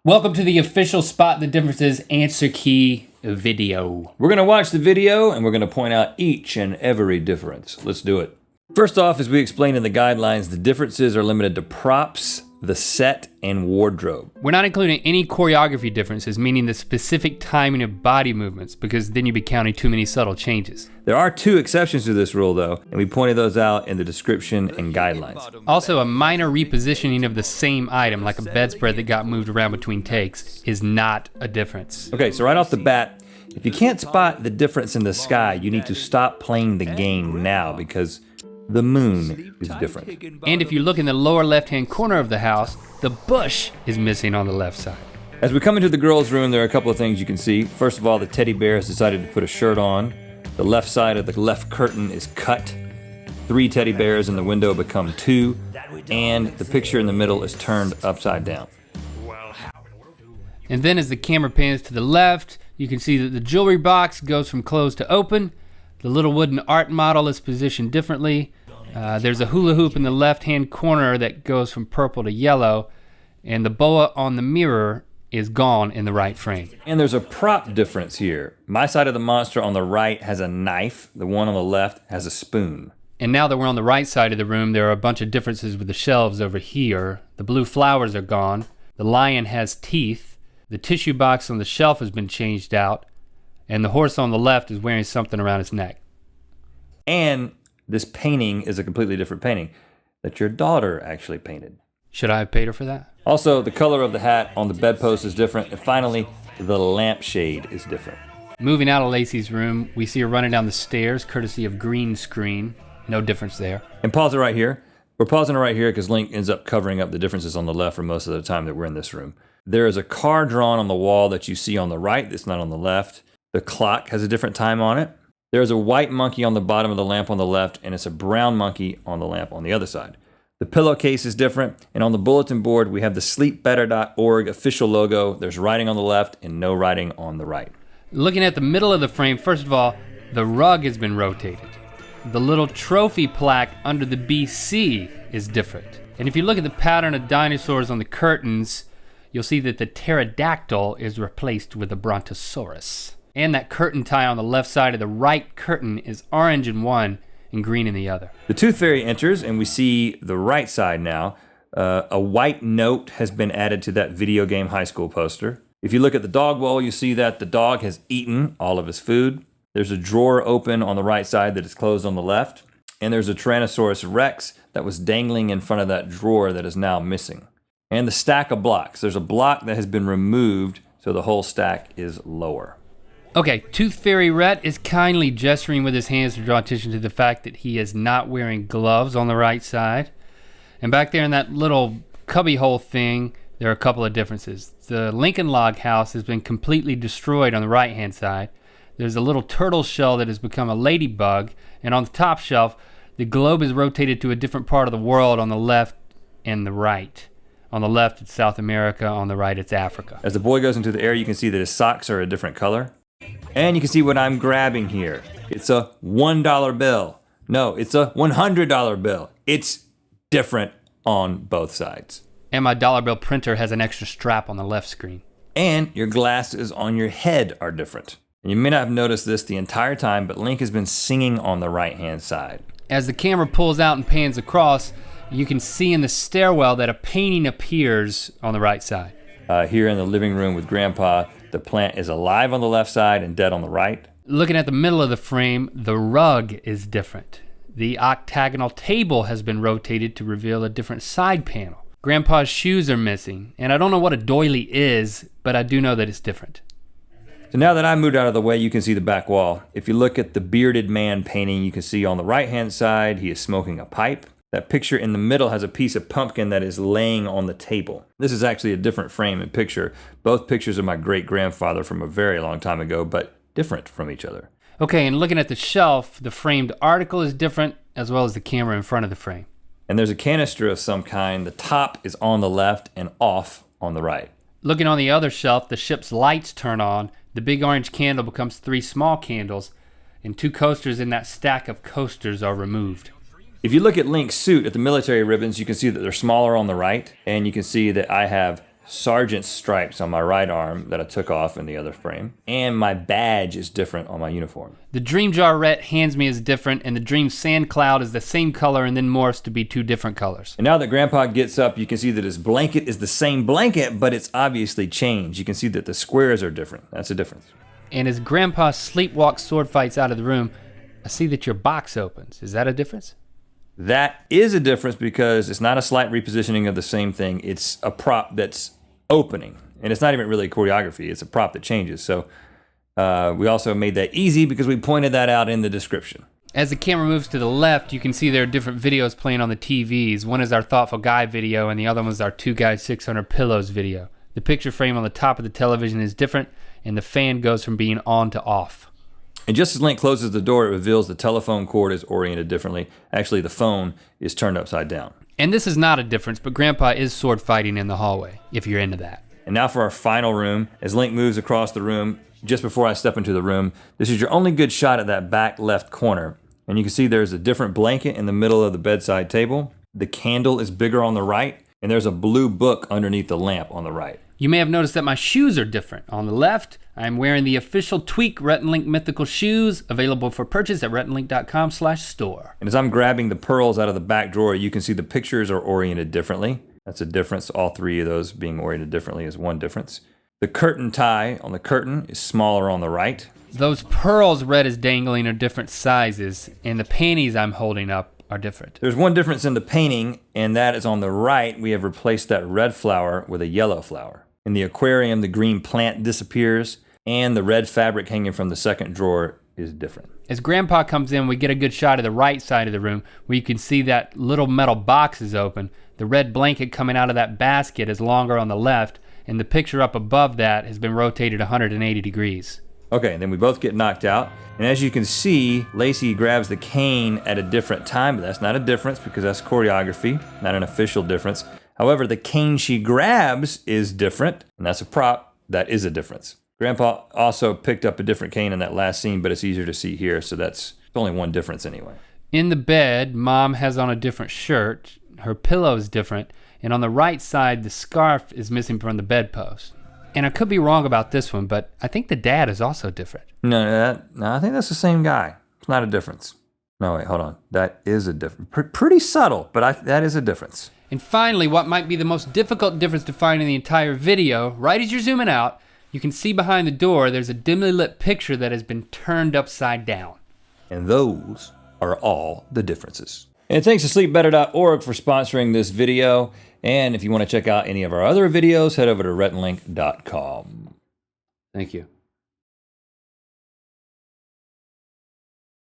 Welcome to the official Spot the Differences answer key video. We're gonna watch the video and we're gonna point out each and every difference. Let's do it. First off, as we explained in the guidelines, the differences are limited to props, the set, and wardrobe. We're not including any choreography differences, meaning the specific timing of body movements, because then you'd be counting too many subtle changes. There are two exceptions to this rule though, and we pointed those out in the description and guidelines. Also, a minor repositioning of the same item, like a bedspread that got moved around between takes, is not a difference. Okay, so right off the bat, if you can't spot the difference in the sky, you need to stop playing the game now because the moon is different. And if you look in the lower left-hand corner of the house, the bush is missing on the left side. As we come into the girls' room, there are a couple of things you can see. First of all, the teddy bear has decided to put a shirt on. The left side of the left curtain is cut. 3 teddy bears in the window become 2, and the picture in the middle is turned upside down. And then as the camera pans to the left, you can see that the jewelry box goes from closed to open. The little wooden art model is positioned differently. There's a hula hoop in the left-hand corner that goes from purple to yellow, and the boa on the mirror is gone in the right frame. And there's a prop difference here. My side of the monster on the right has a knife. The one on the left has a spoon. And now that we're on the right side of the room, there are a bunch of differences with the shelves over here. The blue flowers are gone. The lion has teeth. The tissue box on the shelf has been changed out. And the horse on the left is wearing something around his neck. And this painting is a completely different painting that your daughter actually painted. Should I have paid her for that? Also, the color of the hat on the bedpost is different. And finally, the lampshade is different. Moving out of Lacey's room, we see her running down the stairs, courtesy of green screen. No difference there. And pause it right here. We're pausing it right here because Link ends up covering up the differences on the left for most of the time that we're in this room. There is a car drawn on the wall that you see on the right that's not on the left. The clock has a different time on it. There's a white monkey on the bottom of the lamp on the left, and it's a brown monkey on the lamp on the other side. The pillowcase is different, and on the bulletin board, we have the sleepbetter.org official logo. There's writing on the left and no writing on the right. Looking at the middle of the frame, first of all, the rug has been rotated. The little trophy plaque under the BC is different. And if you look at the pattern of dinosaurs on the curtains, you'll see that the pterodactyl is replaced with a brontosaurus. And that curtain tie on the left side of the right curtain is orange in one and green in the other. The Tooth Fairy enters, and we see the right side now. A white note has been added to that video game high school poster. If you look at the dog bowl, you see that the dog has eaten all of his food. There's a drawer open on the right side that is closed on the left. And there's a Tyrannosaurus Rex that was dangling in front of that drawer that is now missing. And the stack of blocks. There's a block that has been removed, so the whole stack is lower. Okay, Tooth Fairy Rhett is kindly gesturing with his hands to draw attention to the fact that he is not wearing gloves on the right side. And back there in that little cubbyhole thing, there are a couple of differences. The Lincoln log house has been completely destroyed on the right-hand side. There's a little turtle shell that has become a ladybug, and on the top shelf, the globe is rotated to a different part of the world on the left and the right. On the left, it's South America. On the right, it's Africa. As the boy goes into the air, you can see that his socks are a different color. And you can see what I'm grabbing here. It's a $1 bill. No, it's a $100 bill. It's different on both sides. And my dollar bill printer has an extra strap on the left screen. And your glasses on your head are different. And you may not have noticed this the entire time, but Link has been singing on the right-hand side. As the camera pulls out and pans across, you can see in the stairwell that a painting appears on the right side. Here in the living room with Grandpa, the plant is alive on the left side and dead on the right. Looking at the middle of the frame, the rug is different. The octagonal table has been rotated to reveal a different side panel. Grandpa's shoes are missing, and I don't know what a doily is, but I do know that it's different. So now that I moved out of the way, you can see the back wall. If you look at the bearded man painting, you can see on the right-hand side, he is smoking a pipe. That picture in the middle has a piece of pumpkin that is laying on the table. This is actually a different frame and picture. Both pictures of my great-grandfather from a very long time ago, but different from each other. Okay, and looking at the shelf, the framed article is different, as well as the camera in front of the frame. And there's a canister of some kind. The top is on the left and off on the right. Looking on the other shelf, the ship's lights turn on. The big orange candle becomes 3 small candles, and 2 coasters in that stack of coasters are removed. If you look at Link's suit at the military ribbons, you can see that they're smaller on the right, and you can see that I have sergeant stripes on my right arm that I took off in the other frame, and my badge is different on my uniform. The dream jar Rhett hands me is different, and the dream sand cloud is the same color and then morphs to be 2 different colors. And now that Grandpa gets up, you can see that his blanket is the same blanket, but it's obviously changed. You can see that the squares are different. That's a difference. And as Grandpa sleepwalks sword fights out of the room, I see that your box opens. Is that a difference? That is a difference because it's not a slight repositioning of the same thing. It's a prop that's opening. And it's not even really choreography. It's a prop that changes. So we also made that easy because we pointed that out in the description. As the camera moves to the left, you can see there are different videos playing on the TVs. One is our Thoughtful Guy video, and the other one is our 2 Guys 600 Pillows video. The picture frame on the top of the television is different, and the fan goes from being on to off. And just as Link closes the door, it reveals the telephone cord is oriented differently. Actually, the phone is turned upside down. And this is not a difference, but Grandpa is sword fighting in the hallway, if you're into that. And now for our final room. As Link moves across the room, just before I step into the room, this is your only good shot at that back left corner. And you can see there's a different blanket in the middle of the bedside table. The candle is bigger on the right, and there's a blue book underneath the lamp on the right. You may have noticed that my shoes are different. On the left, I'm wearing the official Tweak Rhett Link mythical shoes, available for purchase at rhettlink.com/store. And as I'm grabbing the pearls out of the back drawer, you can see the pictures are oriented differently. That's a difference. All 3 of those being oriented differently is one difference. The curtain tie on the curtain is smaller on the right. Those pearls Rhett is dangling are different sizes, and the panties I'm holding up are different. There's one difference in the painting, and that is on the right, we have replaced that red flower with a yellow flower. In the aquarium, the green plant disappears, and the red fabric hanging from the second drawer is different. As Grandpa comes in, we get a good shot of the right side of the room where you can see that little metal box is open. The red blanket coming out of that basket is longer on the left, and the picture up above that has been rotated 180 degrees. Okay, then we both get knocked out. And as you can see, Lacey grabs the cane at a different time, but that's not a difference because that's choreography, not an official difference. However, the cane she grabs is different, and that's a prop. That is a difference. Grandpa also picked up a different cane in that last scene, but it's easier to see here, so that's only one difference anyway. In the bed, Mom has on a different shirt. Her pillow is different, and on the right side, the scarf is missing from the bedpost. And I could be wrong about this one, but I think the dad is also different. No, I think that's the same guy. It's not a difference. No, wait, hold on. That is a difference. Pretty subtle, but that is a difference. And finally, what might be the most difficult difference to find in the entire video, right as you're zooming out, you can see behind the door there's a dimly lit picture that has been turned upside down. And those are all the differences. And thanks to sleepbetter.org for sponsoring this video. And if you want to check out any of our other videos, head over to rhettlink.com. Thank you.